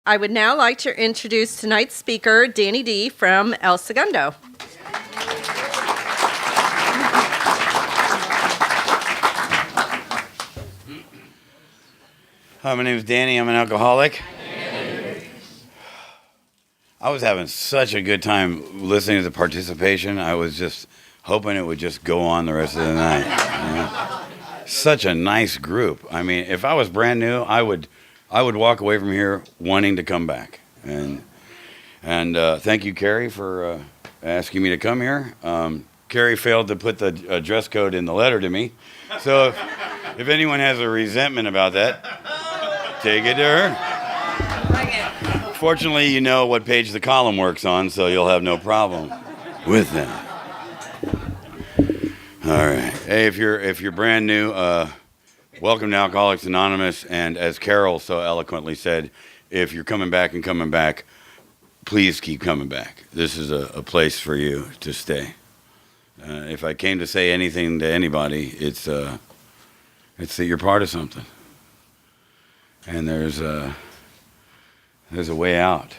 I would now like to introduce tonight's speaker, Danny D. from El Segundo. Hi, my name is Danny. I'm an alcoholic. I was having such a good time listening to the participation. I was just hoping it would just go on the rest of the night. You know? Such a nice group. I mean, if I was brand new, I would walk away from here wanting to come back. And thank you, Carrie, for asking me to come here. Carrie failed to put the dress code in the letter to me. So if anyone has a resentment about that, take it to her. Fortunately, you know what page the column works on, so you'll have no problem with that. All right. Hey, if you're brand new, welcome to Alcoholics Anonymous. And as Carol so eloquently said, if you're coming back, please keep coming back. This is a place for you to stay. If I came to say anything to anybody, it's that you're part of something, and there's a way out.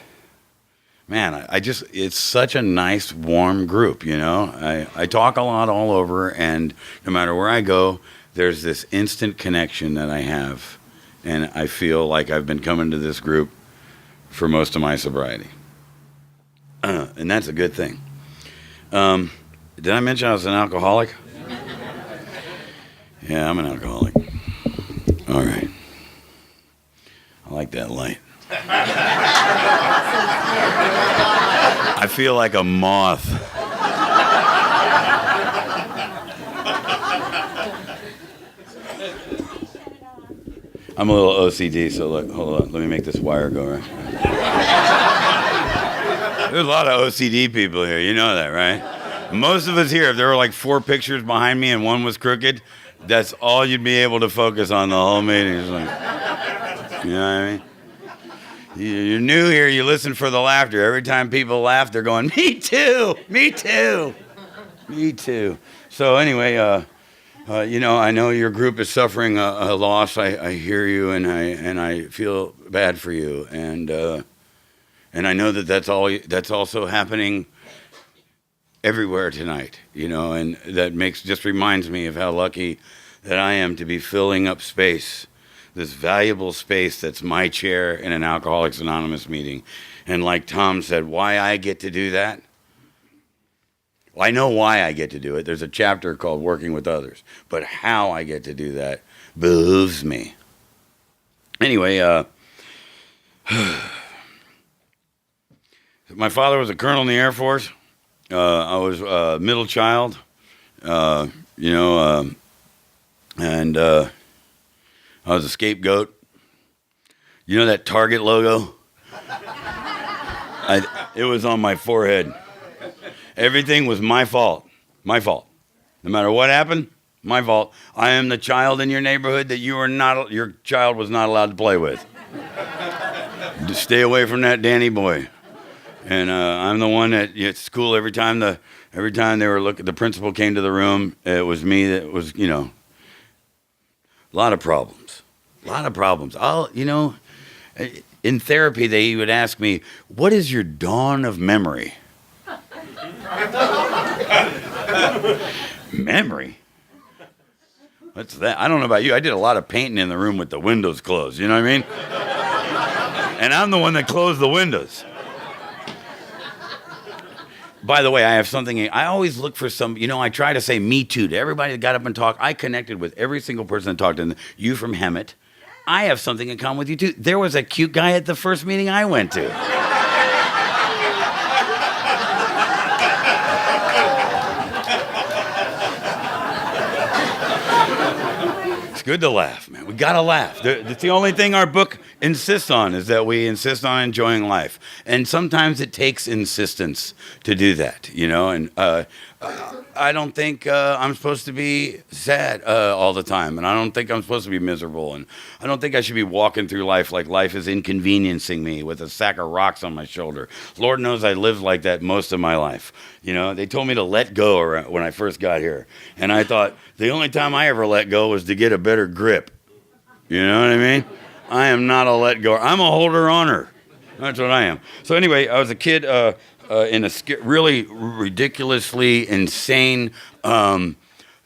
Man, it's such a nice, warm group, you know. I talk a lot all over, and no matter where I go, there's this instant connection that I have, and I feel like I've been coming to this group for most of my sobriety. And that's a good thing. Did I mention I was an alcoholic? Yeah, I'm an alcoholic. All right. I like that light. I feel like a moth. I'm a little OCD, so look, hold on. Let me make this wire go right. There's a lot of OCD people here. You know that, right? Most of us here, if there were like 4 pictures behind me and one was crooked, that's all you'd be able to focus on the whole meeting. It's like, you know what I mean? You're new here, you listen for the laughter. Every time people laugh, they're going, me too, me too, me too. So anyway, you know, I know your group is suffering a loss. I hear you, and I feel bad for you. And I know that's also happening everywhere tonight, you know, and that just reminds me of how lucky that I am to be filling up space. This valuable space that's my chair in an Alcoholics Anonymous meeting. And like Tom said, why I get to do that? Well, I know why I get to do it. There's a chapter called Working with Others. But how I get to do that behooves me. Anyway, my father was a colonel in the Air Force. I was a middle child, you know, and I was a scapegoat. You know that Target logo? It was on my forehead. Everything was my fault. My fault. No matter what happened, my fault. I am the child in your neighborhood that your child was not allowed to play with. Just stay away from that Danny boy. And I'm the one that at school every time they were looking, the principal came to the room. It was me that was, you know, a lot of problems. You know, in therapy, they would ask me, what is your dawn of memory? Memory? What's that? I don't know about you. I did a lot of painting in the room with the windows closed. You know what I mean? And I'm the one that closed the windows. By the way, I have something, I always look for some, you know, I try to say me too to everybody that got up and talked. I connected with every single person that talked, and you from Hemet. I have something in common with you too. There was a cute guy at the first meeting I went to. It's good to laugh, man. We gotta laugh. It's the only thing our book insists on, is that we insist on enjoying life. And sometimes it takes insistence to do that, you know. And I don't think I'm supposed to be sad all the time. And I don't think I'm supposed to be miserable. And I don't think I should be walking through life like life is inconveniencing me with a sack of rocks on my shoulder. Lord knows I lived like that most of my life. You know, they told me to let go when I first got here. And I thought the only time I ever let go was to get a better grip. You know what I mean? I am not a let go. I'm a holder-oner. That's what I am. So anyway, I was a kid in a really ridiculously insane,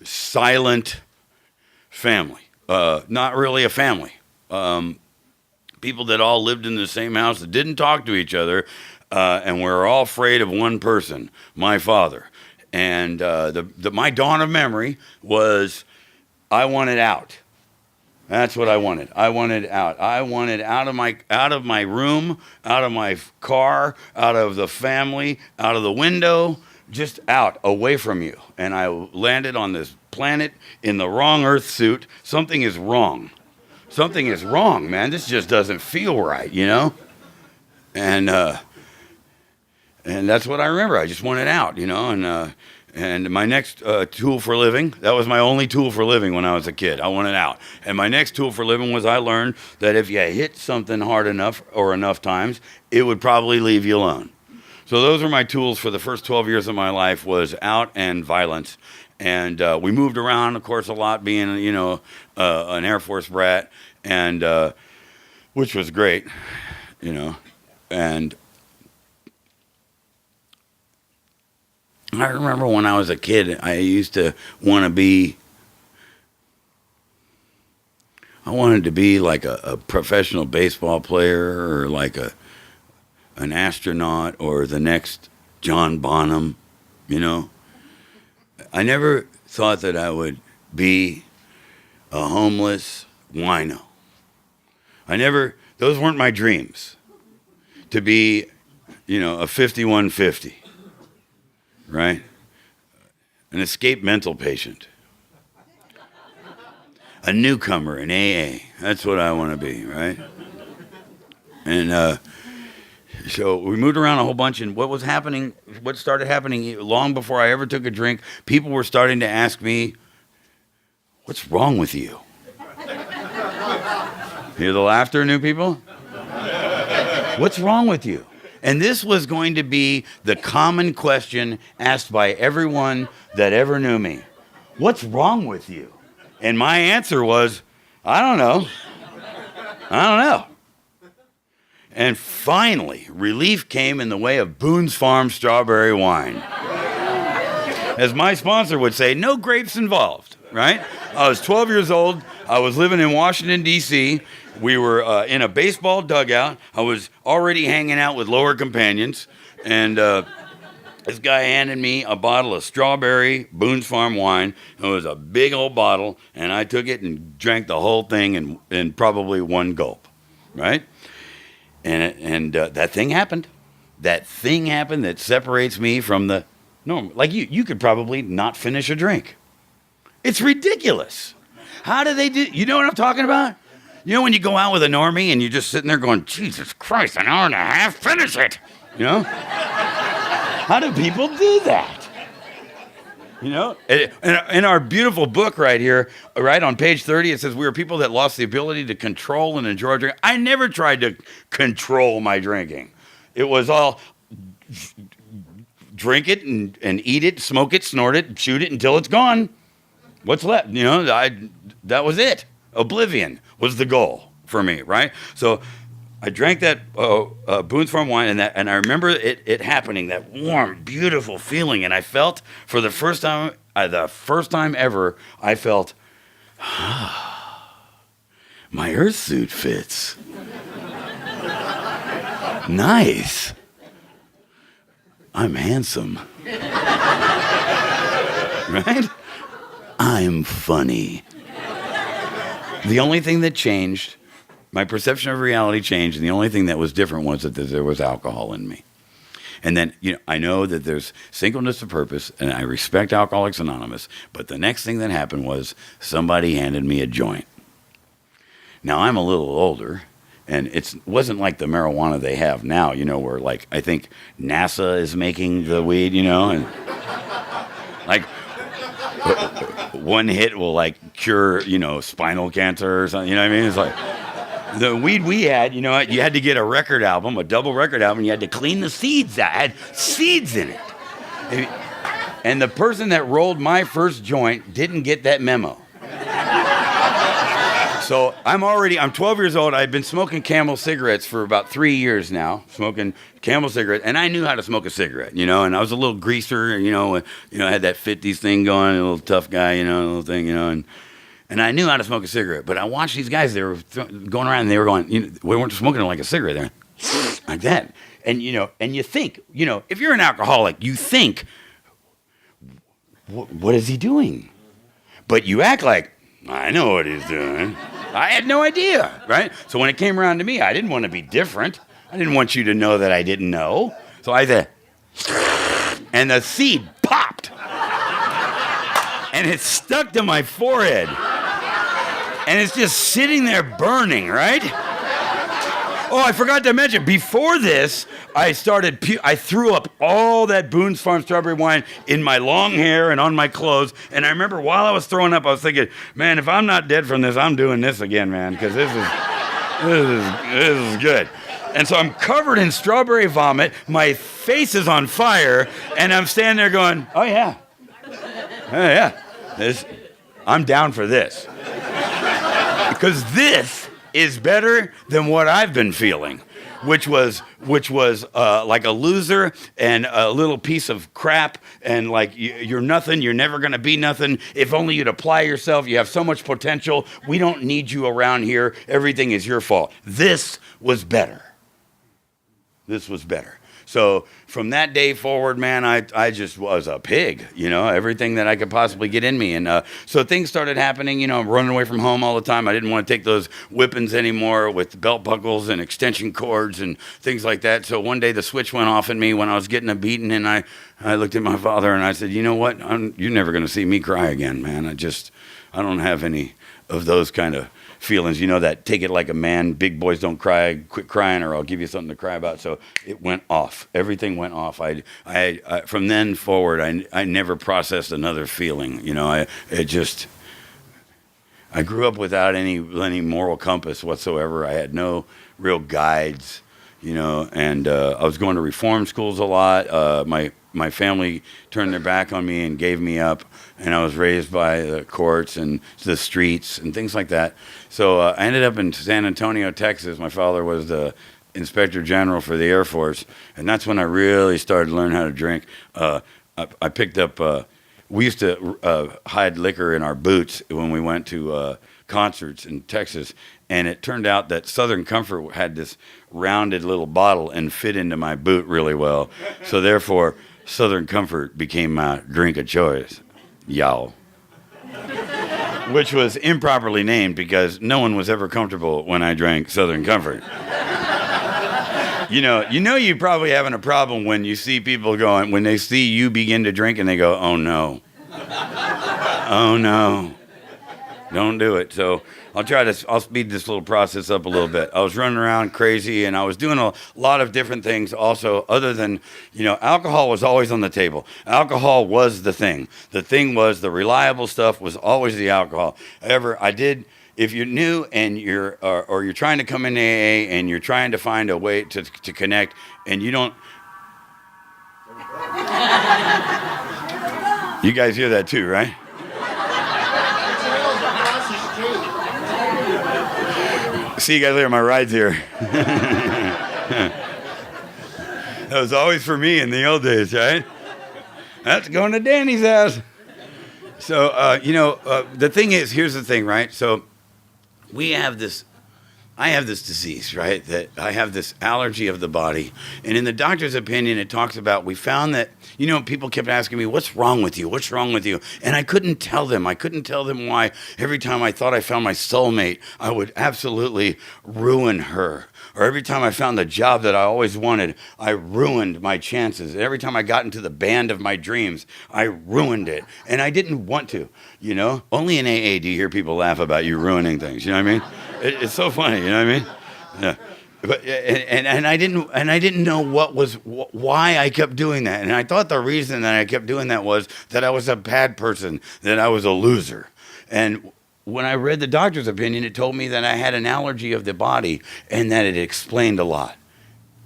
silent family. Not really a family. People that all lived in the same house that didn't talk to each other, and we were all afraid of one person, my father. And my dawn of memory was I wanted out. That's what I wanted. I wanted out. I wanted out of my room, out of my car, out of the family, out of the window, just out, away from you. And I landed on this planet in the wrong Earth suit. Something is wrong. Something is wrong, man. This just doesn't feel right, you know? And that's what I remember. I just wanted out, you know? And my next tool for living, that was my only tool for living when I was a kid. I wanted out. And my next tool for living was I learned that if you hit something hard enough or enough times, it would probably leave you alone. So those were my tools for the first 12 years of my life, was out and violence. And we moved around, of course, a lot, being, you know, an Air Force brat, and which was great, you know. And I remember when I was a kid, I used to want to be, I wanted to be like a professional baseball player, or like an astronaut, or the next John Bonham, you know. I never thought that I would be a homeless wino. Those weren't my dreams, to be, you know, a 5150. Right? An escaped mental patient. A newcomer in AA. That's what I want to be, right? And so we moved around a whole bunch, and what started happening long before I ever took a drink, people were starting to ask me, what's wrong with you? Hear the laughter, new people? What's wrong with you? And this was going to be the common question asked by everyone that ever knew me. What's wrong with you? And my answer was, I don't know. And finally, relief came in the way of Boone's Farm strawberry wine. As my sponsor would say, no grapes involved, right? I was 12 years old. I was living in Washington, D.C., we were in a baseball dugout. I was already hanging out with lower companions, and this guy handed me a bottle of strawberry Boone's Farm wine. It was a big old bottle, and I took it and drank the whole thing in probably one gulp, right? And that thing happened. That thing happened that separates me from the norm. Like you could probably not finish a drink. It's ridiculous. How do they do? You know what I'm talking about? You know when you go out with a normie and you're just sitting there going, Jesus Christ, an hour and a half, finish it. You know? How do people do that? You know? In our beautiful book right here, right on page 30, it says we were people that lost the ability to control and enjoy drinking. I never tried to control my drinking. It was all drink it and eat it, smoke it, snort it, shoot it until it's gone. What's left? You know, that was it. Oblivion was the goal for me, right? So I drank that Boone's Farm wine, and I remember it happening, that warm, beautiful feeling, and I felt for the first time ever, I felt, my Earth suit fits. Nice. I'm handsome. Right? I'm funny. The only thing that changed, my perception of reality changed, and the only thing that was different was that there was alcohol in me. And then, you know, I know that there's singleness of purpose, and I respect Alcoholics Anonymous, but the next thing that happened was somebody handed me a joint. Now, I'm a little older, and it wasn't like the marijuana they have now, you know, where, like, I think NASA is making the weed, you know, and, like, one hit will, like, cure, you know, spinal cancer or something, you know what I mean? It's like, the weed we had, you know, you had to get a record album, a double record album, you had to clean the seeds out. It had seeds in it. And the person that rolled my first joint didn't get that memo. So I'm 12 years old. I'd been smoking Camel cigarettes for about 3 years now, smoking Camel cigarette, and I knew how to smoke a cigarette, and I was a little greaser, I had that 50s thing going, a little tough guy, a little thing, and I knew how to smoke a cigarette, but I watched these guys, they were going around and they were going, we weren't smoking it like a cigarette, they're like that. And, and you think, if you're an alcoholic, you think, what is he doing? But you act like, I know what he's doing. I had no idea, right? So when it came around to me, I didn't want to be different. I didn't want you to know that I didn't know. So I said, and the seed popped. And it stuck to my forehead. And it's just sitting there burning, right? Oh, I forgot to mention, before this, I threw up all that Boone's Farm strawberry wine in my long hair and on my clothes. And I remember while I was throwing up, I was thinking, man, if I'm not dead from this, I'm doing this again, man, because this is good. And so I'm covered in strawberry vomit. My face is on fire, and I'm standing there going, oh, yeah. I'm down for this. Because this is better than what I've been feeling, which was like a loser and a little piece of crap, and like you're nothing, you're never going to be nothing. If only you'd apply yourself, you have so much potential. We don't need you around here. Everything is your fault. This was better. So from that day forward, man, I just was a pig, everything that I could possibly get in me. And so things started happening, I'm running away from home all the time. I didn't want to take those whippings anymore with belt buckles and extension cords and things like that. So one day the switch went off in me when I was getting a beating, and I looked at my father and I said, you know what? You're never going to see me cry again, man. I don't have any of those kind of feelings, that take it like a man, big boys don't cry, quit crying or I'll give you something to cry about. So it went off. Everything went off. I from then forward, I never processed another feeling. I grew up without any moral compass whatsoever. I had no real guides, and I was going to reform schools a lot. My family turned their back on me and gave me up, and I was raised by the courts and the streets and things like that. So I ended up in San Antonio, Texas. My father was the Inspector General for the Air Force, and that's when I really started to learn how to drink. I picked up, we used to hide liquor in our boots when we went to concerts in Texas, and it turned out that Southern Comfort had this rounded little bottle and fit into my boot really well. So therefore, Southern Comfort became my drink of choice, y'all. Which was improperly named because no one was ever comfortable when I drank Southern Comfort. You probably having a problem when you see people going, when they see you begin to drink and they go, oh no. Oh no. Don't do it. So I'll speed this little process up a little bit. I was running around crazy, and I was doing a lot of different things also, other than, alcohol was always on the table. Alcohol was the thing. The thing was, the reliable stuff was always the alcohol. However, if you're new and you're trying to come in AA and you're trying to find a way to connect, and you don't... You guys hear that too, right? See you guys later. My ride's here. That was always for me in the old days, right? That's going to Danny's house. So, the thing is, here's the thing, right? So I have this disease, right? That I have this allergy of the body. And in the doctor's opinion, it talks about, we found that, people kept asking me, what's wrong with you? What's wrong with you? And I couldn't tell them. I couldn't tell them why. Every time I thought I found my soulmate, I would absolutely ruin her. Or every time I found the job that I always wanted, I ruined my chances. Every time I got into the band of my dreams, I ruined it. And I didn't want to, Only in AA do you hear people laugh about you ruining things, you know what I mean? It's so funny, you know what I mean? Yeah. But and I didn't know why I kept doing that. And I thought the reason that I kept doing that was that I was a bad person, that I was a loser. And when I read the doctor's opinion, it told me that I had an allergy of the body and that it explained a lot.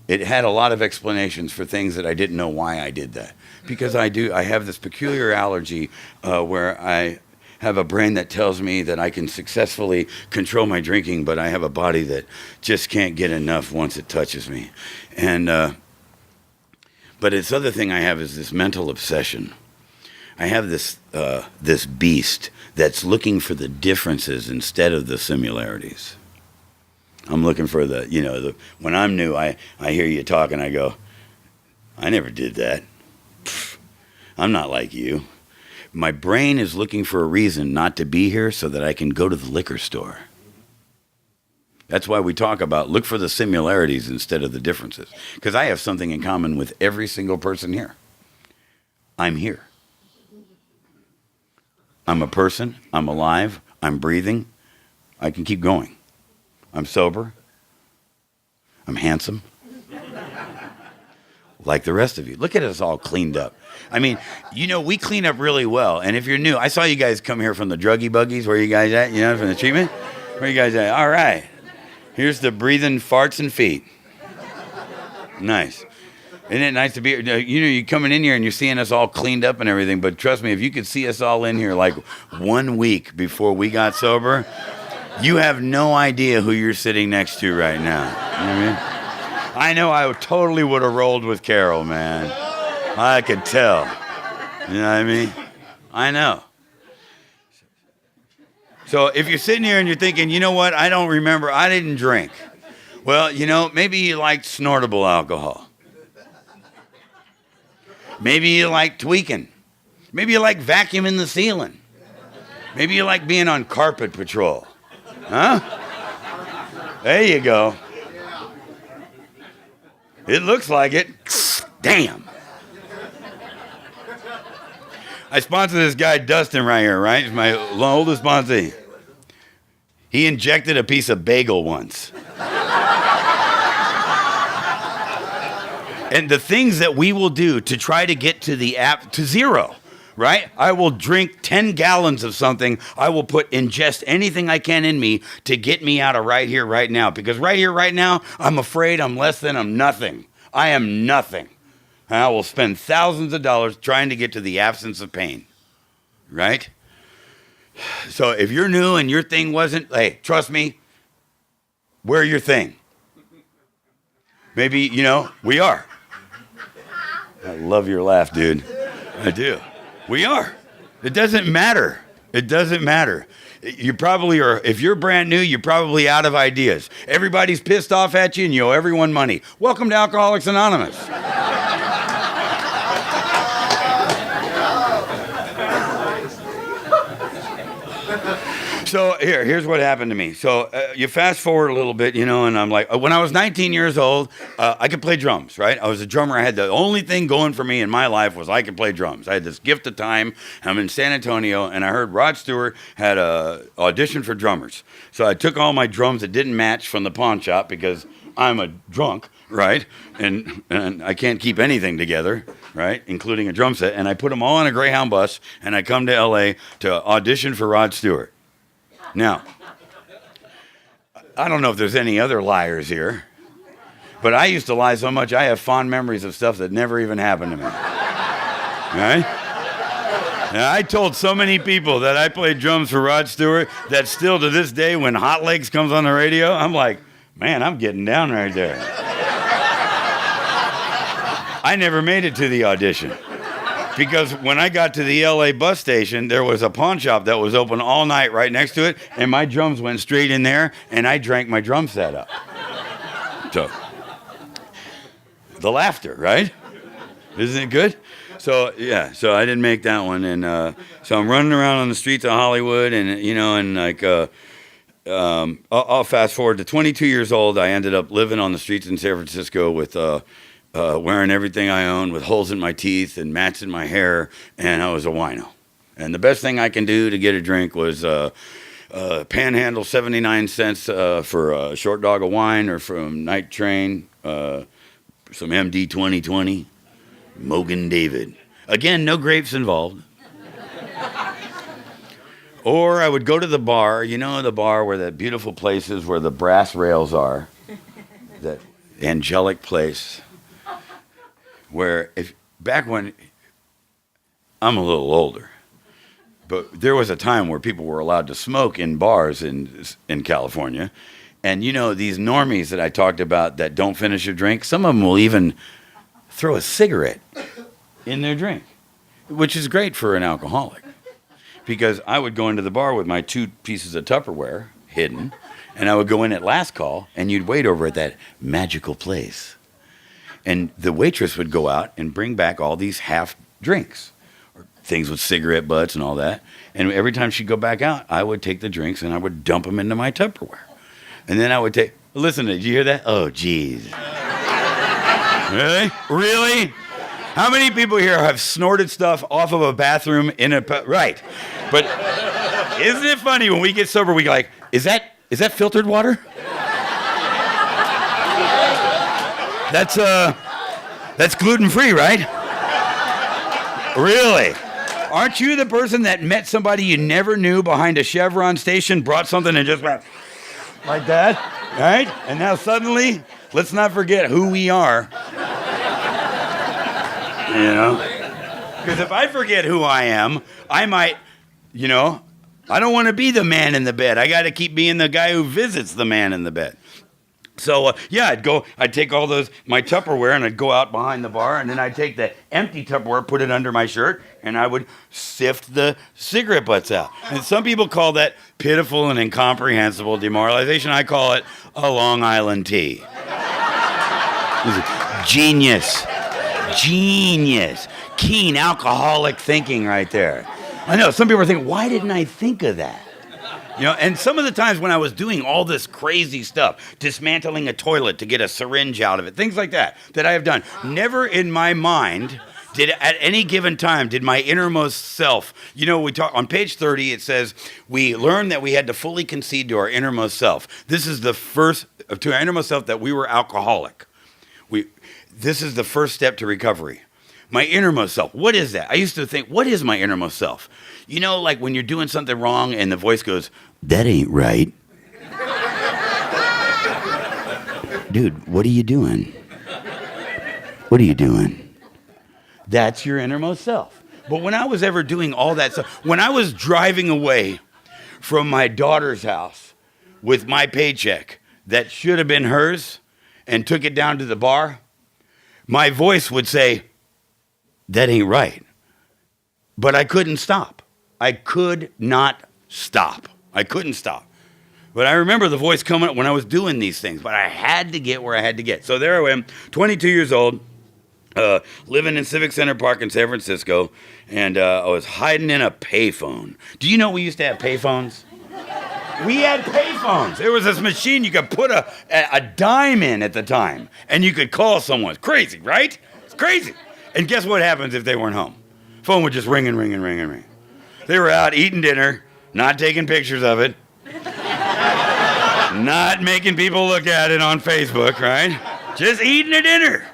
It had a lot of explanations for things that I didn't know why I did that. Because I have this peculiar allergy where have a brain that tells me that I can successfully control my drinking, but I have a body that just can't get enough once it touches me. And but this other thing I have is this mental obsession. I have this beast that's looking for the differences instead of the similarities. I'm looking for when I'm new, I hear you talk and I go, I never did that. Pfft, I'm not like you. My brain is looking for a reason not to be here so that I can go to the liquor store. That's why we talk about look for the similarities instead of the differences. Because I have something in common with every single person here. I'm here. I'm a person. I'm alive. I'm breathing. I can keep going. I'm sober. I'm handsome. Like the rest of you. Look at us all cleaned up. I mean, we clean up really well. And if you're new, I saw you guys come here from the druggy buggies. Where are you guys at? From the treatment? Where are you guys at? All right. Here's the breathing farts and feet. Nice. Isn't it nice to be here? You're coming in here and you're seeing us all cleaned up and everything, but trust me, if you could see us all in here like 1 week before we got sober, you have no idea who you're sitting next to right now. You know what I mean? I know I totally would have rolled with Carol, man. I could tell. You know what I mean? I know. So if you're sitting here and you're thinking, you know what, I don't remember, I didn't drink. Well, maybe you liked snortable alcohol. Maybe you like tweaking. Maybe you like vacuuming the ceiling. Maybe you like being on carpet patrol. Huh? There you go. It looks like it. Damn. I sponsor this guy, Dustin, right here, right? He's my oldest sponsee. He injected a piece of bagel once. And the things that we will do to try to get to the app to zero, right? I will drink 10 gallons of something. I will ingest anything I can in me to get me out of right here, right now. Because right here, right now, I'm afraid I'm less than, I'm nothing. I am nothing. And I will spend thousands of dollars trying to get to the absence of pain, right? So if you're new and your thing wasn't, hey, trust me, we're your thing. Maybe, we are. I love your laugh, dude. I do. We are. It doesn't matter. It doesn't matter. You probably are, if you're brand new, you're probably out of ideas. Everybody's pissed off at you and you owe everyone money. Welcome to Alcoholics Anonymous. So here's what happened to me. So you fast forward a little bit, and I'm like, when I was 19 years old, I could play drums, right? I was a drummer. I had the only thing going for me in my life was I could play drums. I had this gift of time. I'm in San Antonio, and I heard Rod Stewart had a audition for drummers. So I took all my drums that didn't match from the pawn shop because I'm a drunk, right? And I can't keep anything together, right? Including a drum set. And I put them all on a Greyhound bus, and I come to L.A. to audition for Rod Stewart. Now, I don't know if there's any other liars here, but I used to lie so much I have fond memories of stuff that never even happened to me. Right? And I told so many people that I played drums for Rod Stewart that still to this day when Hot Legs comes on the radio, I'm like, man, I'm getting down right there. I never made it to the audition. Because when I got to the LA bus station, there was a pawn shop that was open all night right next to it, and my drums went straight in there, and I drank my drum set up. So, the laughter, right? Isn't it good? So, yeah, so I didn't make that one, and so I'm running around on the streets of Hollywood, and I'll fast forward to 22 years old. I ended up living on the streets in San Francisco with wearing everything I owned with holes in my teeth and mats in my hair, and I was a wino. And the best thing I can do to get a drink was Panhandle 79 cents for a short dog of wine, or from Night Train, some MD 2020, Mogan David. Again, no grapes involved. Or I would go to the bar, the bar where that beautiful place is where the brass rails are, that angelic place. Where back when, I'm a little older, But there was a time where people were allowed to smoke in bars in California. And you know, these normies that I talked about that don't finish a drink, some of them will even throw a cigarette in their drink, which is great for an alcoholic. Because I would go into the bar with my 2 pieces of Tupperware hidden, and I would go in at last call, and you'd wait over at that magical place. And the waitress would go out and bring back all these half drinks, or things with cigarette butts and all that. And every time she'd go back out, I would take the drinks and I would dump them into my Tupperware. And then I would take, listen, did you hear that? Oh, geez. Really? Really? How many people here have snorted stuff off of a bathroom in a, right. But isn't it funny when we get sober, we go like, is that filtered water? That's gluten-free, right? Really? Aren't you the person that met somebody you never knew behind a Chevron station, brought something and just went like that, right? And now suddenly, let's not forget who we are. You know? Because if I forget who I am, I might, you know, I don't want to be the man in the bed. I got to keep being the guy who visits the man in the bed. So, yeah, I'd take all my Tupperware, and I'd go out behind the bar, and then I'd take the empty Tupperware, put it under my shirt, and I would sift the cigarette butts out. And some people call that pitiful and incomprehensible demoralization. I call it a Long Island tea. Genius. Keen alcoholic thinking right there. I know, some people are thinking, why didn't I think of that? You know, and some of the times when I was doing all this crazy stuff, dismantling a toilet to get a syringe out of it, things like that I have done, never in my mind at any given time did my innermost self, you know, we talk on page 30, it says, we learned that we had to fully concede to our innermost self. This is the first, to our innermost self, that we were alcoholic. This is the first step to recovery. My innermost self, what is that? I used to think, what is my innermost self? You know, like when you're doing something wrong and the voice goes, that ain't right. Dude, what are you doing? What are you doing? That's your innermost self. But when I was ever doing all that stuff, when I was driving away from my daughter's house with my paycheck that should have been hers and took it down to the bar, my voice would say, that ain't right. But I couldn't stop. I could not stop. I couldn't stop. But I remember the voice coming up when I was doing these things, but I had to get where I had to get. So there I am, 22 years old, living in Civic Center Park in San Francisco, and I was hiding in a payphone. Do you know we used to have payphones? We had payphones. There was this machine you could put a dime in at the time, and you could call someone. It's crazy, right? It's crazy. And guess what happens if they weren't home? Phone would just ring and ring and ring and ring. They were out eating dinner, not taking pictures of it, not making people look at it on Facebook, right? Just eating a dinner.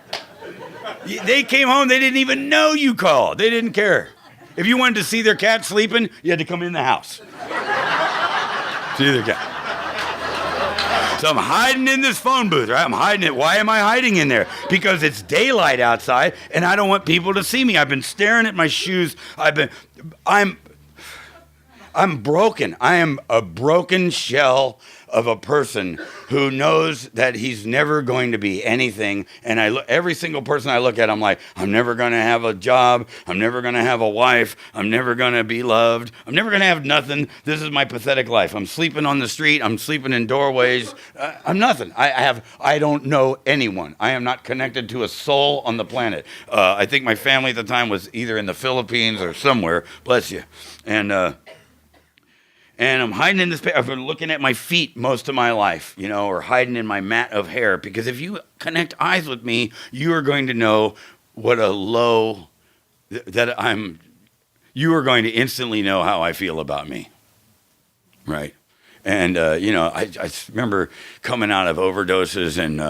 They came home, they didn't even know you called. They didn't care. If you wanted to see their cat sleeping, you had to come in the house. See their cat. So I'm hiding in this phone booth, right? I'm hiding it. Why am I hiding in there? Because it's daylight outside, and I don't want people to see me. I've been staring at my shoes. I'm broken. I am a broken shell of a person who knows that he's never going to be anything. And every single person I look at, I'm like, I'm never going to have a job. I'm never going to have a wife. I'm never going to be loved. I'm never going to have nothing. This is my pathetic life. I'm sleeping on the street. I'm sleeping in doorways. I'm nothing. I don't know anyone. I am not connected to a soul on the planet. I think my family at the time was either in the Philippines or somewhere. Bless you. And I'm hiding in this. I've been looking at my feet most of my life, you know, or hiding in my mat of hair. Because if you connect eyes with me, you are going to know what a low that I'm. You are going to instantly know how I feel about me, right? And you know, I remember coming out of overdoses and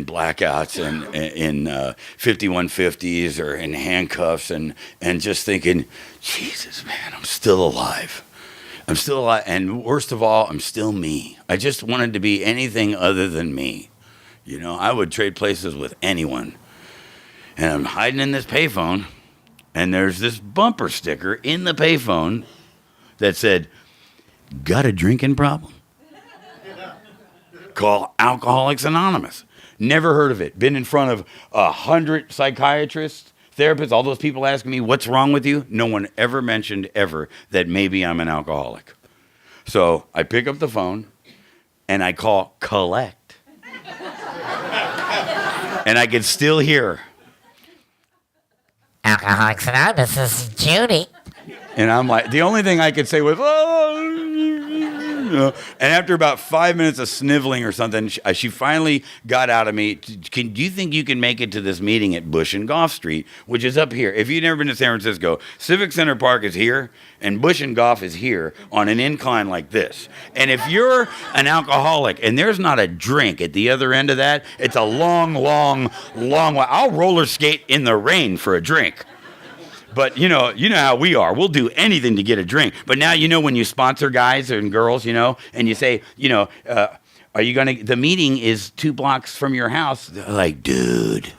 blackouts and in 5150s or in handcuffs and just thinking, Jesus, man, I'm still alive. I'm still alive, and worst of all, I'm still me. I just wanted to be anything other than me. You know, I would trade places with anyone. And I'm hiding in this payphone, and there's this bumper sticker in the payphone that said, got a drinking problem? Call Alcoholics Anonymous. Never heard of it. Been in front of 100 psychiatrists, therapists, all those people asking me, what's wrong with you? No one ever mentioned ever that maybe I'm an alcoholic. So I pick up the phone and I call collect. And I could still hear. Alcoholics Anonymous, this is Judy. And I'm like, the only thing I could say was, oh. And after about 5 minutes of sniveling or something, she finally got out of me. Do you think you can make it to this meeting at Bush and Gough Street, which is up here? If you've never been to San Francisco, Civic Center Park is here, and Bush and Gough is here on an incline like this. And if you're an alcoholic and there's not a drink at the other end of that, it's a long, long, long way. I'll roller skate in the rain for a drink. But you know how we are. We'll do anything to get a drink. But now when you sponsor guys and girls, and you say, are you gonna? The meeting is 2 blocks from your house. They're like, dude,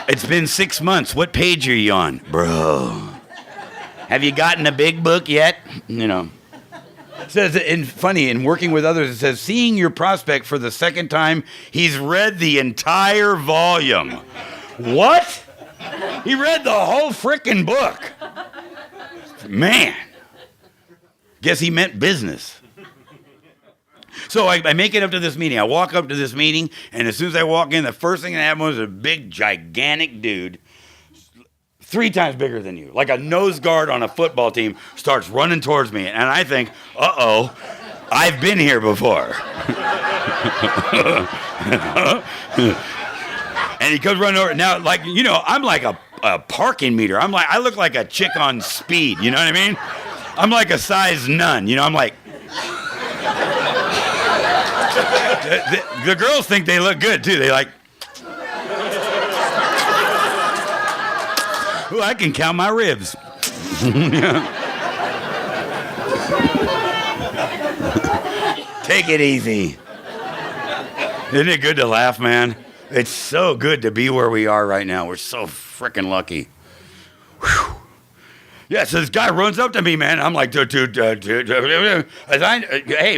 it's been 6 months. What page are you on, bro? Have you gotten a big book yet? It says, in working with others, it says, seeing your prospect for the second time, he's read the entire volume. What? He read the whole frickin' book. Man. Guess he meant business. So I make it up to this meeting. I walk up to this meeting, and as soon as I walk in, the first thing that happened was a big, gigantic dude, 3 times bigger than you, like a nose guard on a football team, starts running towards me. And I think, uh-oh, I've been here before. And he comes running over. Now, I'm like a parking meter. I look like a chick on speed. You know what I mean? I'm like a size none. I'm like. The girls think they look good too. They like. Ooh, I can count my ribs. Take it easy. Isn't it good to laugh, man? It's so good to be where we are right now. We're so freaking lucky. Whew. Yeah, so this guy runs up to me, man. I'm like, hey,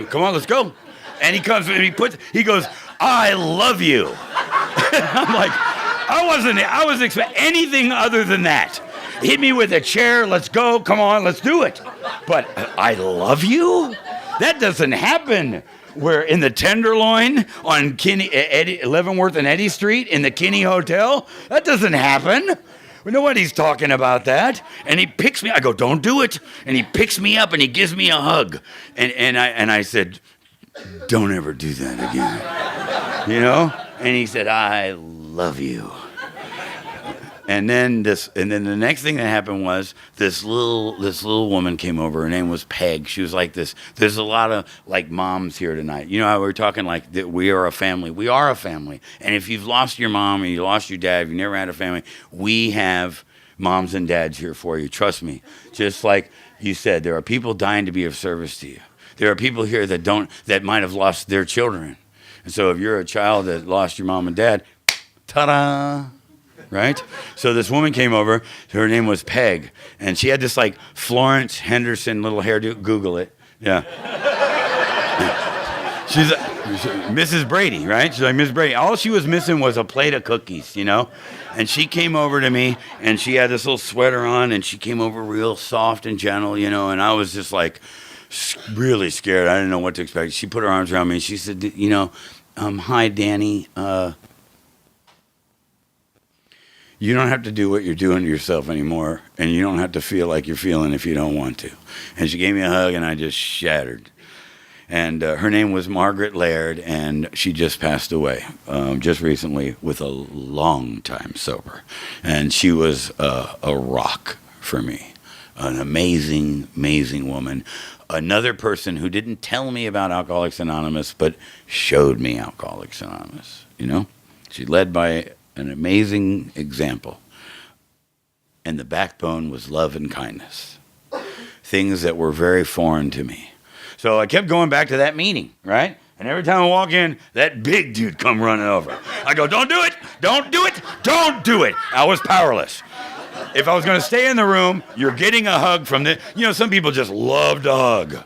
come on, let's go. And he comes and he goes, I love you. I'm like, I wasn't expecting anything other than that. Hit me with a chair, let's go, come on, let's do it. But I love you? That doesn't happen. We're in the Tenderloin on Leavenworth and Eddy Street in the Kinney Hotel. That doesn't happen. Nobody's talking about that. And he picks me. I go, don't do it. And he picks me up and he gives me a hug. And I said, don't ever do that again. And he said, I love you. And then the next thing that happened was this little woman came over. Her name was Peg. She was like this. There's a lot of like moms here tonight. You know how we're talking like that we are a family. We are a family. And if you've lost your mom or you lost your dad, if you never had a family, we have moms and dads here for you. Trust me. Just like you said, there are people dying to be of service to you. There are people here that might have lost their children. And so if you're a child that lost your mom and dad, ta-da! Right? So this woman came over. Her name was Peg. And she had this like Florence Henderson little hairdo. Google it. Yeah. She's Mrs. Brady, right? She's like, Miss Brady. All she was missing was a plate of cookies, And she came over to me, and she had this little sweater on, and she came over real soft and gentle, and I was just like really scared. I didn't know what to expect. She put her arms around me, and she said, hi, Danny. You don't have to do what you're doing to yourself anymore, and you don't have to feel like you're feeling if you don't want to. And she gave me a hug, and I just shattered. And her name was Margaret Laird, and she just passed away just recently with a long time sober. And she was a rock for me, an amazing, amazing woman. Another person who didn't tell me about Alcoholics Anonymous, but showed me Alcoholics Anonymous, She led by an amazing example. And the backbone was love and kindness. Things that were very foreign to me. So I kept going back to that meeting, right? And every time I walk in, that big dude come running over. I go, don't do it, don't do it, don't do it. I was powerless. If I was going to stay in the room, you're getting a hug from the, some people just love to hug.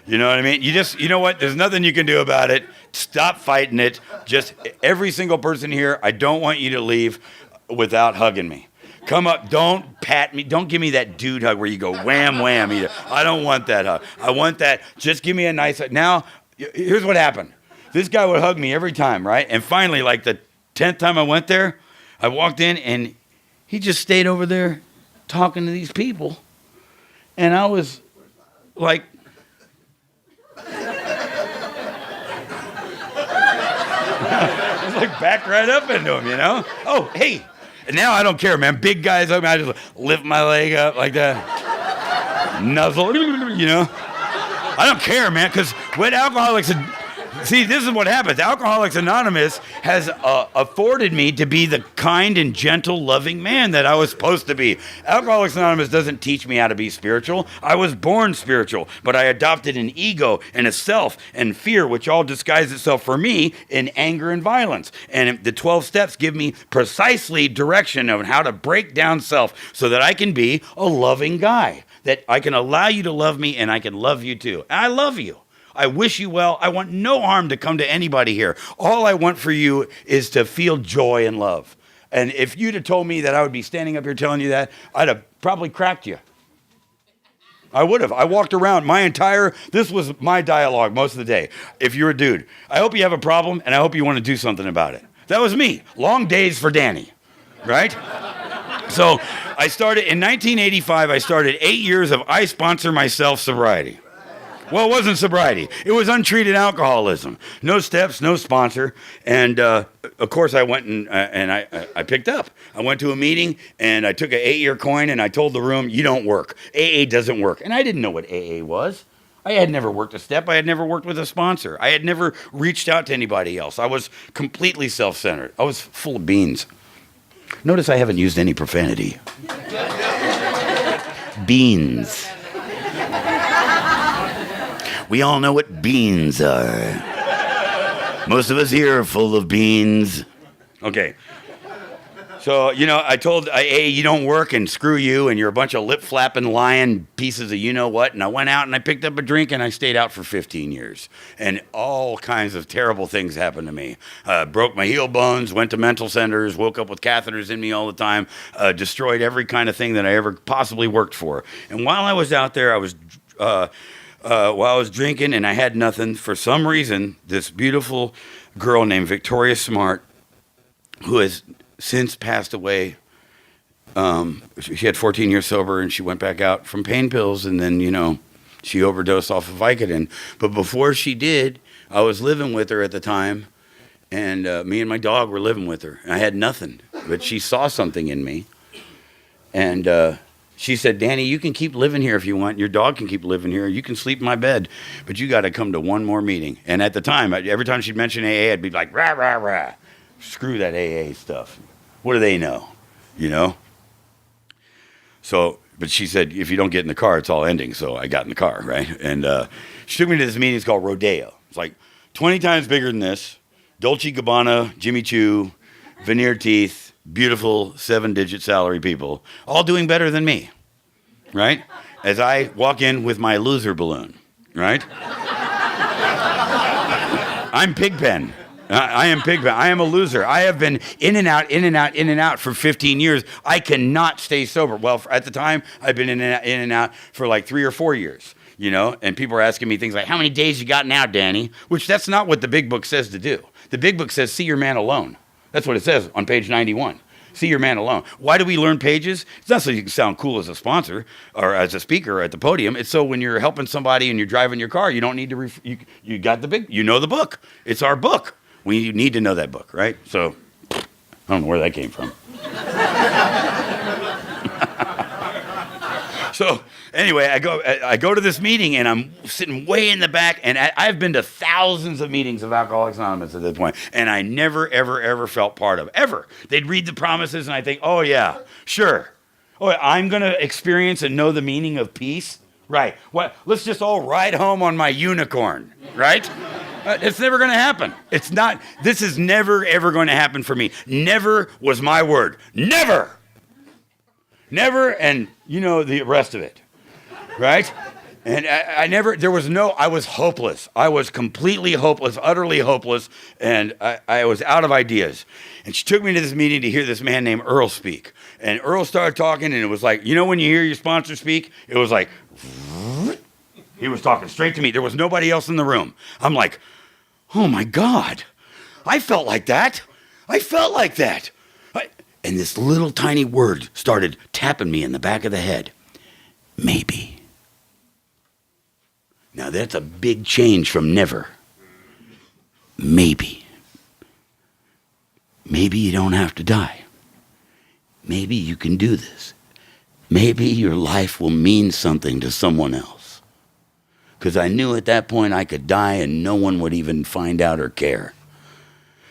You know what I mean? You know what? There's nothing you can do about it. Stop fighting it. Just every single person here, I don't want you to leave without hugging me. Come up, don't pat me, don't give me that dude hug where you go wham, wham. I don't want that hug. I want that, just give me a nice hug. Now, here's what happened. This guy would hug me every time, right? And finally, like the 10th time I went there, I walked in and he just stayed over there talking to these people. And I was like, I was like backed right up into him, Oh, hey. And now I don't care, man. Big guys, I just lift my leg up like that. Nuzzle, I don't care, man, because when Alcoholics... See, this is what happens. Alcoholics Anonymous has afforded me to be the kind and gentle, loving man that I was supposed to be. Alcoholics Anonymous doesn't teach me how to be spiritual. I was born spiritual, but I adopted an ego and a self and fear, which all disguised itself for me in anger and violence. And the 12 steps give me precisely direction on how to break down self so that I can be a loving guy, that I can allow you to love me and I can love you too. And I love you. I wish you well. I want no harm to come to anybody here. All I want for you is to feel joy and love. And if you'd have told me that I would be standing up here telling you that, I'd have probably cracked you. I would have. I walked around this was my dialogue most of the day. If you're a dude, I hope you have a problem and I hope you want to do something about it. That was me. Long days for Danny, right? So I started in 1985, I started 8 years of I sponsor myself sobriety. Well, it wasn't sobriety. It was untreated alcoholism. No steps, no sponsor. And, of course, I went and I picked up. I went to a meeting, and I took an 8-year coin, and I told the room, you don't work. AA doesn't work. And I didn't know what AA was. I had never worked a step. I had never worked with a sponsor. I had never reached out to anybody else. I was completely self-centered. I was full of beans. Notice I haven't used any profanity. Beans. We all know what beans are. Most of us here are full of beans. Okay. So, I told AA, you don't work and screw you and you're a bunch of lip-flapping, lying pieces of you-know-what. And I went out and I picked up a drink and I stayed out for 15 years. And all kinds of terrible things happened to me. Broke my heel bones, went to mental centers, woke up with catheters in me all the time, destroyed every kind of thing that I ever possibly worked for. And while I was out there, while I was drinking and I had nothing, for some reason, this beautiful girl named Victoria Smart, who has since passed away, she had 14 years sober and she went back out from pain pills and then, she overdosed off of Vicodin. But before she did, I was living with her at the time and me and my dog were living with her. And I had nothing, but she saw something in me and she said, Danny, you can keep living here if you want. Your dog can keep living here. You can sleep in my bed, but you got to come to one more meeting. And at the time, every time she'd mention AA, I'd be like, rah, rah, rah. Screw that AA stuff. What do they know? So, but she said, if you don't get in the car, it's all ending. So I got in the car, right? And she took me to this meeting. It's called Rodeo. It's like 20 times bigger than this. Dolce & Gabbana, Jimmy Choo, veneer teeth, beautiful 7-digit salary people, all doing better than me, right? As I walk in with my loser balloon, right? I'm Pigpen. I am Pigpen. I am a loser. I have been in and out for 15 years. I cannot stay sober. Well, at the time, I've been in and out for like 3 or 4 years, and people are asking me things like, how many days you got now, Danny? Which that's not what the big book says to do. The big book says, see your man alone. That's what it says on page 91. See your man alone. Why do we learn pages? It's not so you can sound cool as a sponsor or as a speaker at the podium. It's so when you're helping somebody and you're driving your car, you don't need to, you got the the book. It's our book. We need to know that book, right? So, I don't know where that came from. So, anyway, I go to this meeting, and I'm sitting way in the back, and I've been to thousands of meetings of Alcoholics Anonymous at this point, and I never, ever, ever felt part of, ever. They'd read the promises, and I think, oh, yeah, sure. Oh, I'm going to experience and know the meaning of peace? Right. What? Let's just all ride home on my unicorn, right? It's never going to happen. It's not. This is never, ever going to happen for me. Never was my word. Never. Never, and you know the rest of it, right? And I never, I was hopeless. I was completely hopeless, utterly hopeless, and I was out of ideas. And she took me to this meeting to hear this man named Earl speak. And Earl started talking, and it was like, you know when you hear your sponsor speak? It was like, he was talking straight to me. There was nobody else in the room. I'm like, oh my God, I felt like that. And this little tiny word started tapping me in the back of the head. Maybe. Now that's a big change from never. Maybe. Maybe you don't have to die. Maybe you can do this. Maybe your life will mean something to someone else. Because I knew at that point I could die and no one would even find out or care.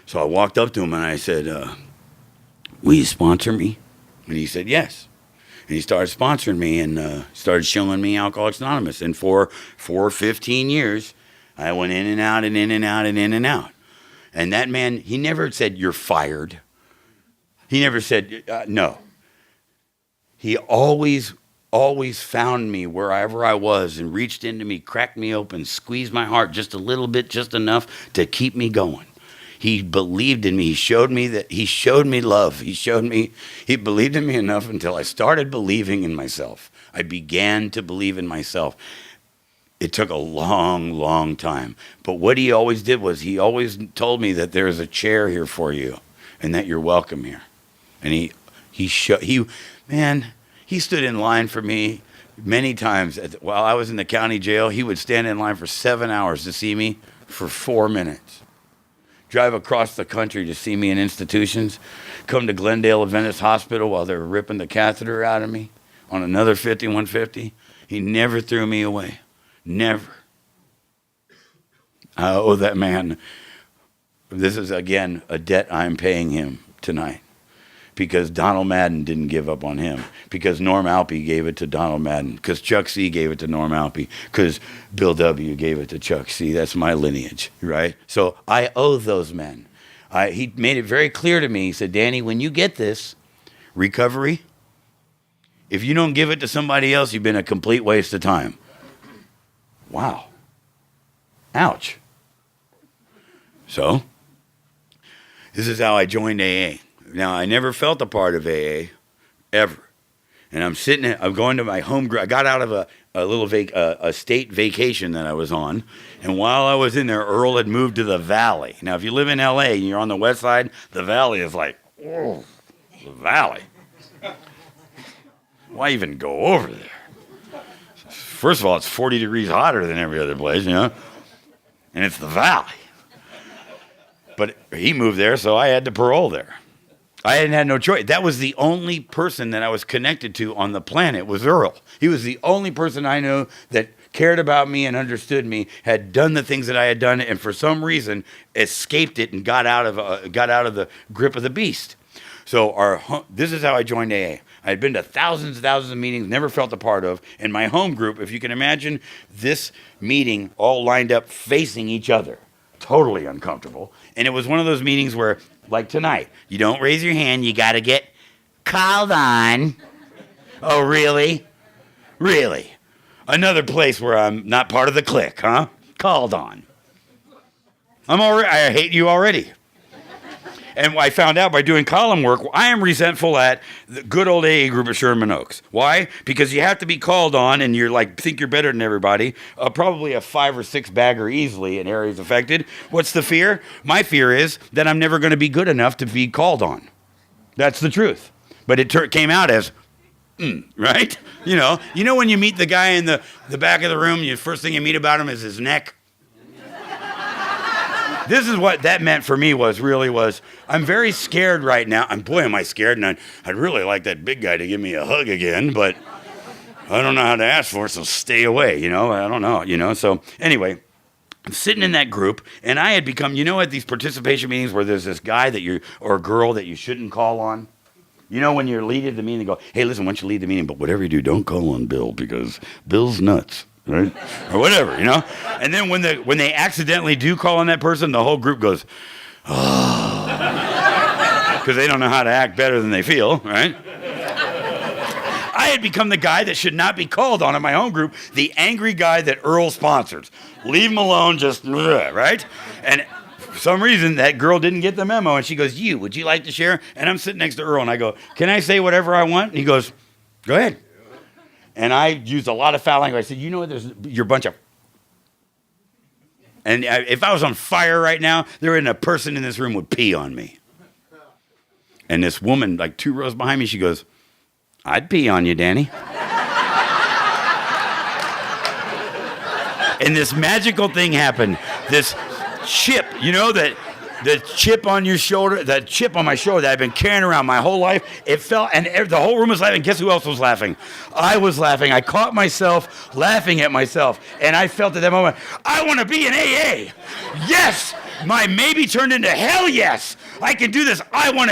So I walked up to him and I said, will you sponsor me? And he said, yes. And he started sponsoring me and started showing me Alcoholics Anonymous. And for 15 years, I went in and out and in and out and in and out. And that man, he never said, you're fired. He never said, no. He always found me wherever I was and reached into me, cracked me open, squeezed my heart just a little bit, just enough to keep me going. He believed in me. He showed me love. He believed in me enough until I started believing in myself. I began to believe in myself. It took a long, long time. But what he always did was he always told me that there is a chair here for you and that you're welcome here. And he stood in line for me many times. While I was in the county jail, he would stand in line for 7 hours to see me for 4 minutes. Drive across the country to see me in institutions, come to Glendale Adventist Hospital while they were ripping the catheter out of me on another 5150. He never threw me away. Never. I owe that man. This is, again, a debt I'm paying him tonight. Because Donald Madden didn't give up on him. Because Norm Alpe gave it to Donald Madden. Because Chuck C gave it to Norm Alpe. Because Bill W gave it to Chuck C. That's my lineage, right? So I owe those men. He made it very clear to me. He said, Danny, when you get this recovery, if you don't give it to somebody else, you've been a complete waste of time. Wow. Ouch. So, this is how I joined AA. Now, I never felt a part of AA, ever. And I'm going to my home group. I got out of a little a state vacation that I was on. And while I was in there, Earl had moved to the Valley. Now, if you live in LA and you're on the west side, the Valley is like, oh, the Valley. Why even go over there? First of all, it's 40 degrees hotter than every other place, you know? And it's the Valley. But he moved there, so I had to parole there. I hadn't had no choice. That was the only person that I was connected to on the planet was Earl. He was the only person I knew that cared about me and understood me, had done the things that I had done, and for some reason escaped it and got out of the grip of the beast. So this is how I joined AA. I had been to thousands and thousands of meetings, never felt a part of. And my home group, if you can imagine this meeting all lined up facing each other, totally uncomfortable. And it was one of those meetings where, like tonight, you don't raise your hand, you got to get called on. Oh, really? Really? Another place where I'm not part of the clique, huh? Called on. I hate you already. And I found out by doing column work, I am resentful at the good old AA group at Sherman Oaks. Why? Because you have to be called on and you're like, think you're better than everybody. Probably a 5 or 6 bagger easily in areas affected. What's the fear? My fear is that I'm never going to be good enough to be called on. That's the truth. But it came out as, right? You know when you meet the guy in the back of the room, the first thing you meet about him is his neck. This is what that meant for me was, I'm very scared right now. Am I scared? And I'd really like that big guy to give me a hug again, but I don't know how to ask for it, so stay away, I don't know, So anyway, I'm sitting in that group, and I had become, at these participation meetings where there's this guy or girl that you shouldn't call on. When you're leading the meeting, go, hey, listen, why don't you lead the meeting, but whatever you do, don't call on Bill, because Bill's nuts. Right? Or whatever, And then when they accidentally do call on that person, the whole group goes, oh. Because they don't know how to act better than they feel, right? I had become the guy that should not be called on in my home group, the angry guy that Earl sponsors. Leave him alone, just, right? And for some reason, that girl didn't get the memo, and she goes, would you like to share? And I'm sitting next to Earl, and I go, can I say whatever I want? And he goes, go ahead. And I used a lot of foul language. I said, you know what, you're a bunch of... And if I was on fire right now, there isn't a person in this room would pee on me. And this woman, like 2 rows behind me, she goes, I'd pee on you, Danny. And this magical thing happened. This chip, the chip on your shoulder, that chip on my shoulder that I've been carrying around my whole life, it fell, and the whole room was laughing. Guess who else was laughing? I was laughing. I caught myself laughing at myself, and I felt at that moment, I want to be in AA. Yes! My maybe turned into hell yes. I can do this. I want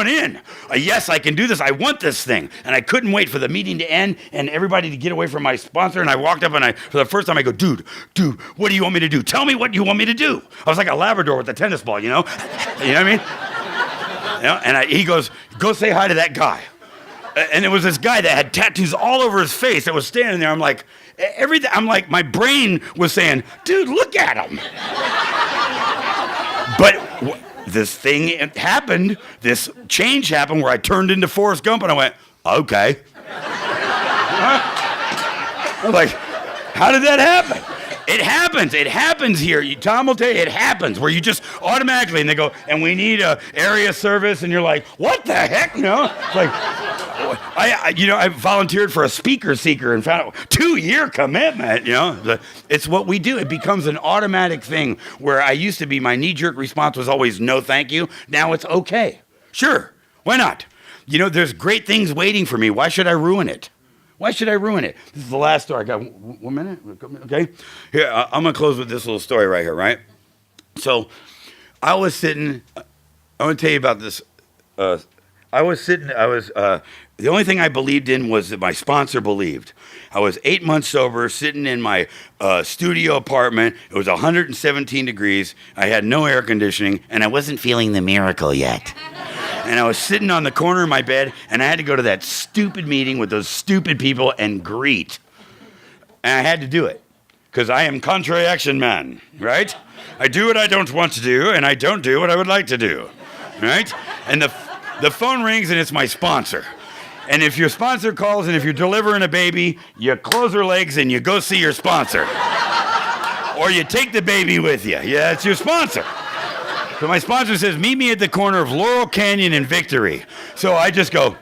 in. Yes, I can do this. I want this thing. And I couldn't wait for the meeting to end and everybody to get away from my sponsor. And I walked up and for the first time, I go, dude, what do you want me to do? Tell me what you want me to do. I was like a Labrador with a tennis ball, You know what I mean? And he goes, go say hi to that guy. And it was this guy that had tattoos all over his face that was standing there. I'm like, my brain was saying, dude, look at him. But this thing happened, this change happened where I turned into Forrest Gump and I went, okay. I'm like, how did that happen? It happens here. Tom will tell you, it happens where you just automatically, and they go, and we need a area service, and you're like, what the heck, It's like, I volunteered for a speaker seeker and found out 2-year commitment, It's what we do. It becomes an automatic thing where I used to be, my knee-jerk response was always no thank you. Now it's okay. Sure, why not? There's great things waiting for me. Why should I ruin it? Why should I ruin it? This is the last story. I got 1 minute, okay? Here, I'm going to close with this little story right here, right? So I was sitting, I want to tell you about this. The only thing I believed in was that my sponsor believed. I was 8 months sober, sitting in my studio apartment. It was 117 degrees. I had no air conditioning, and I wasn't feeling the miracle yet. And I was sitting on the corner of my bed, and I had to go to that stupid meeting with those stupid people and greet. And I had to do it, because I am contrary action man, right? I do what I don't want to do, and I don't do what I would like to do, right? And the phone rings, and it's my sponsor. And if your sponsor calls, and if you're delivering a baby, you close her legs and you go see your sponsor. Or you take the baby with you. Yeah, it's your sponsor. So my sponsor says, meet me at the corner of Laurel Canyon and Victory. So I just go,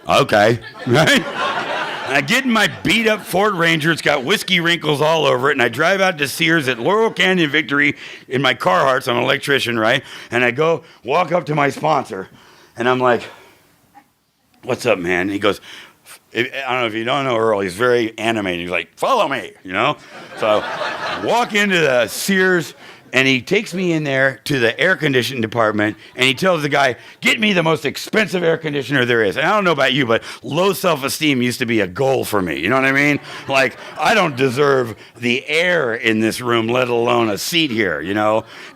okay, right? And I get in my beat-up Ford Ranger. It's got whiskey wrinkles all over it. And I drive out to Sears at Laurel Canyon Victory in my Carhartts. I'm an electrician, right? And I walk up to my sponsor, and I'm like, what's up, man? And he goes, I don't know if you don't know Earl, he's very animated. He's like, follow me, So I walk into the Sears, and he takes me in there to the air conditioning department, and he tells the guy, get me the most expensive air conditioner there is. And I don't know about you, but low self-esteem used to be a goal for me. You know what I mean? Like, I don't deserve the air in this room, let alone a seat here,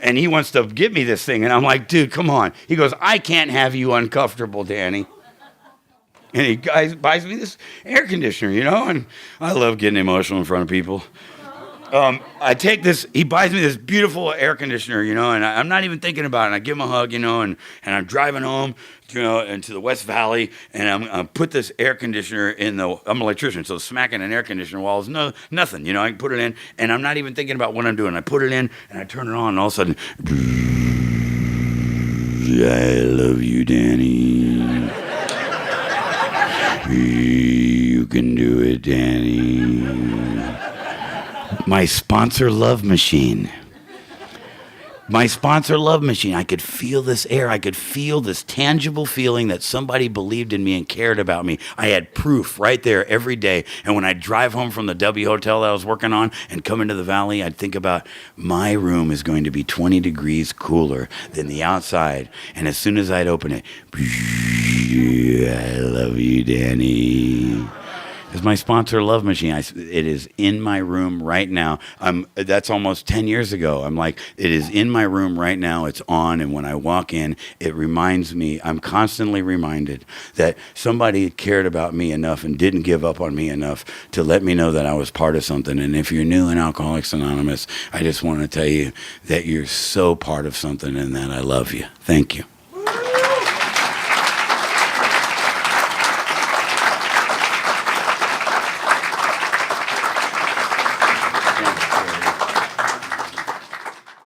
And he wants to get me this thing, and I'm like, dude, come on. He goes, I can't have you uncomfortable, Danny. And he buys me this air conditioner, and I love getting emotional in front of people. I take this, he buys me this beautiful air conditioner, and I'm not even thinking about it. And I give him a hug, and I'm driving home, into the West Valley, and I put this air conditioner I'm an electrician, so smacking an air conditioner while it's nothing, I can put it in, and I'm not even thinking about what I'm doing. I put it in, and I turn it on, and all of a sudden, I love you, Danny. You can do it, Danny. My sponsor love machine. My sponsor love machine. I could feel this air. I could feel this tangible feeling that somebody believed in me and cared about me. I had proof right there every day. And when I'd drive home from the W Hotel that I was working on and come into the valley, I'd think about my room is going to be 20 degrees cooler than the outside. And as soon as I'd open it, I love you, Danny. is my sponsor, Love Machine. It is in my room right now. That's almost 10 years ago. I'm like, it is in my room right now. It's on, and when I walk in, it reminds me. I'm constantly reminded that somebody cared about me enough and didn't give up on me enough to let me know that I was part of something. And if you're new in Alcoholics Anonymous, I just want to tell you that you're so part of something and that I love you. Thank you.